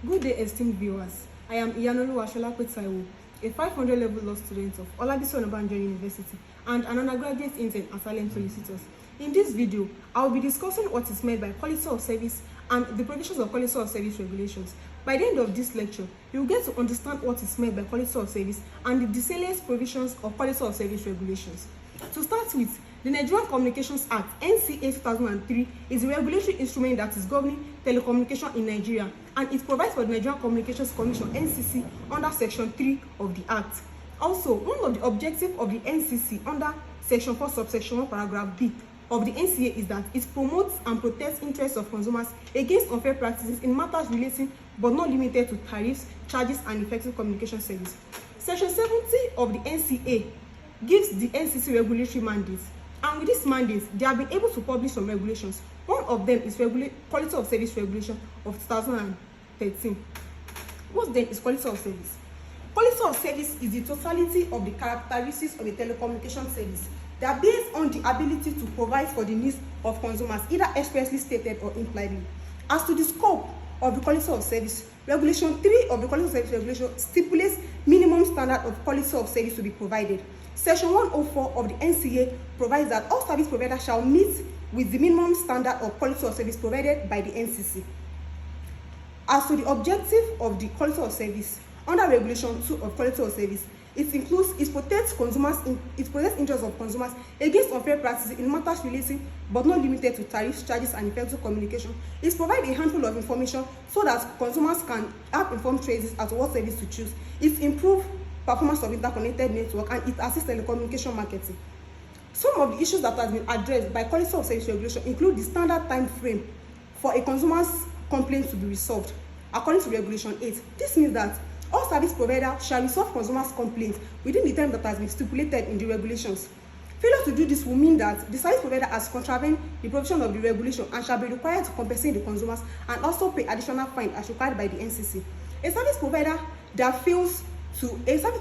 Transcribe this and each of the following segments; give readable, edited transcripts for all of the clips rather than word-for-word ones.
Good day, esteemed viewers. I am Solape Taiwo, a 500 level law student of Olabisi Onabanjo University and an undergraduate intern at HARLEM Solicitors. In this video, I will be discussing what is meant by quality of service and the provisions of quality of service regulations. By the end of this lecture, you will get to understand what is meant by quality of service and the salient provisions of quality of service regulations. To start with, the Nigerian Communications Act (NCA) 2003 is a regulatory instrument that is governing telecommunication in Nigeria, and it provides for the Nigerian Communications Commission (NCC) under Section 3 of the Act. Also, one of the objectives of the NCC under Section 4, subsection 1, paragraph B of the NCA is that it promotes and protects interests of consumers against unfair practices in matters relating but not limited to tariffs, charges, and effective communication service. Section 70 of the NCA gives the NCC regulatory mandates, and with this mandate, they have been able to publish some regulations. One of them is Quality of Service Regulation of 2013. What then is quality of service? Quality of service is the totality of the characteristics of a telecommunication service that are based on the ability to provide for the needs of consumers, either expressly stated or impliedly. As to the scope of the quality of service, Regulation 3 of the Quality of Service Regulation stipulates minimum standard of quality of service to be provided. Section 104 of the NCA provides that all service providers shall meet with the minimum standard of quality of service provided by the NCC. As to the objective of the quality of service, under Regulation 2 of Quality of Service, it protects interests of consumers against unfair practices in matters relating but not limited to tariffs, charges, and effective communication. It provides a handful of information so that consumers can have informed choices as to what service to choose. It improves performance of interconnected network, and it assists telecommunication marketing. Some of the issues that have been addressed by quality of service regulation include the standard time frame for a consumer's complaint to be resolved, according to Regulation 8. This means that all service providers shall resolve consumers' complaints within the time that has been stipulated in the regulations. Failure to do this will mean that the service provider has contravened the provision of the regulation and shall be required to compensate the consumers and also pay additional fine as required by the NCC. A service provider that fails to a service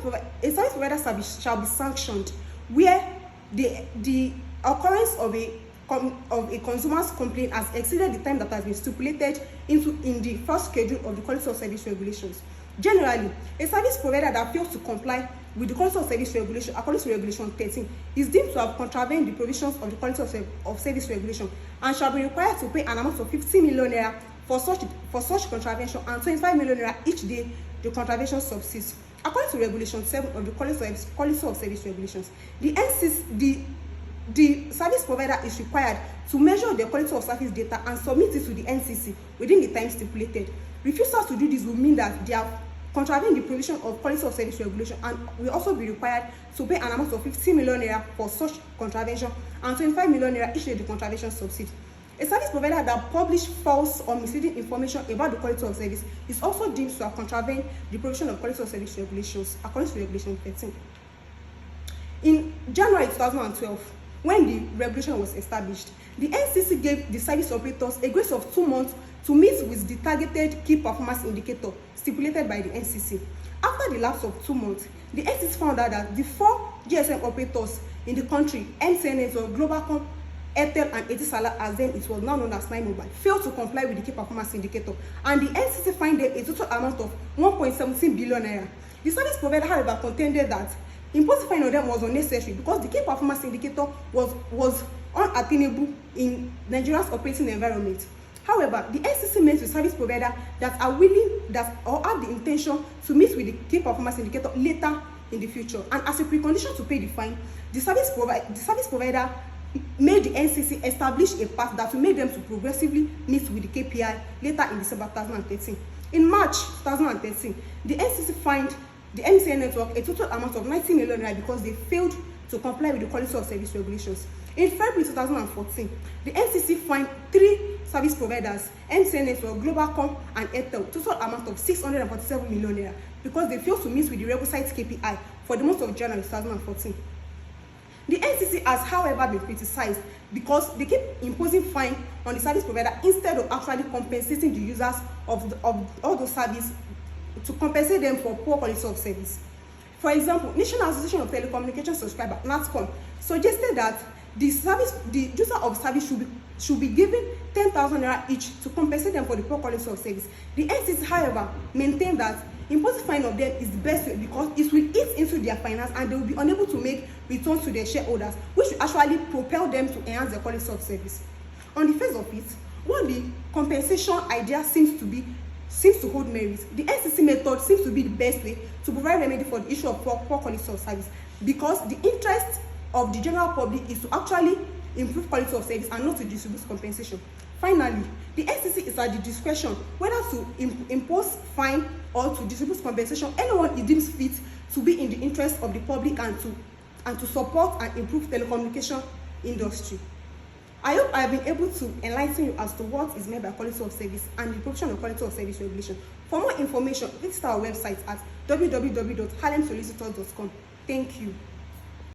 provider shall be sanctioned where the occurrence of a consumer's complaint has exceeded the time that has been stipulated in the first schedule of the quality of service regulations. Generally, a service provider that fails to comply with the quality of service regulation according to Regulation 13 is deemed to have contravened the provisions of the quality of service regulation and shall be required to pay an amount of 50 million naira for such contravention and 25 million naira each day the contravention subsists. According to Regulation 7 of the quality of service regulations, the service provider is required to measure the quality of service data and submit it to the NCC within the time stipulated. Refusals to do this will mean that they have contravened the provision of quality of service regulation and will also be required to pay an amount of 50 million naira for such contravention and 25 million naira each day the contravention subsists. A service provider that publishes false or misleading information about the quality of service is also deemed to have contravened the provision of quality of service regulations according to Regulation 13. In January 2012, when the regulation was established, the NCC gave the service operators a grace of 2 months to meet with the targeted key performance indicator stipulated by the NCC. After the lapse of 2 months, the NCC found out that the 4 GSM operators in the country, MTN, Globalcom, Airtel, and Etisalat, as then it was now known as 9Mobile, failed to comply with the key performance indicator, and the NCC fined them a total amount of 1.17 billion naira. The service provider, however, contended that imposing fine on them was unnecessary because the key performance indicator was unattainable in Nigeria's operating environment. However, the NCC met with service providers that are willing or have the intention to meet with the key performance indicator later in the future, and as a precondition to pay the fine, the service provider made the NCC establish a path that will make them to progressively meet with the KPI later in December 2013. In March 2013, the NCC fined the MTN network a total amount of 90 million naira because they failed to comply with the quality of service regulations. In February 2014, the NCC fined 3 service providers, MTN network, Globalcom, and Airtel, total amount of 647 million naira because they failed to meet with the requisite KPI for the month of January 2014. The NCC has, however, been criticized because they keep imposing fine on the service provider instead of actually compensating the users of all those services to compensate them for poor quality of service. For example, National Association of Telecommunication Subscribers, NATCOM, suggested that the user of service should be given 10,000 naira each to compensate them for the poor quality of service. The NCC, however, maintain that imposing fine of them is the best way because it will eat into their finance and they will be unable to make returns to their shareholders, which will actually propel them to enhance their quality of service. On the face of it, while the compensation idea seems to hold merit, the NCC method seems to be the best way to provide remedy for the issue of poor quality of service, because the interest of the general public is to actually improve quality of service and not to distribute compensation. Finally, the NCC is at the discretion whether to impose fine or to distribute compensation. Anyone it deems fit to be in the interest of the public and to support and improve telecommunication industry. I hope I have been able to enlighten you as to what is meant by quality of service and the provision of quality of service regulation. For more information, visit our website at www.harlemsolicitors.com. Thank you.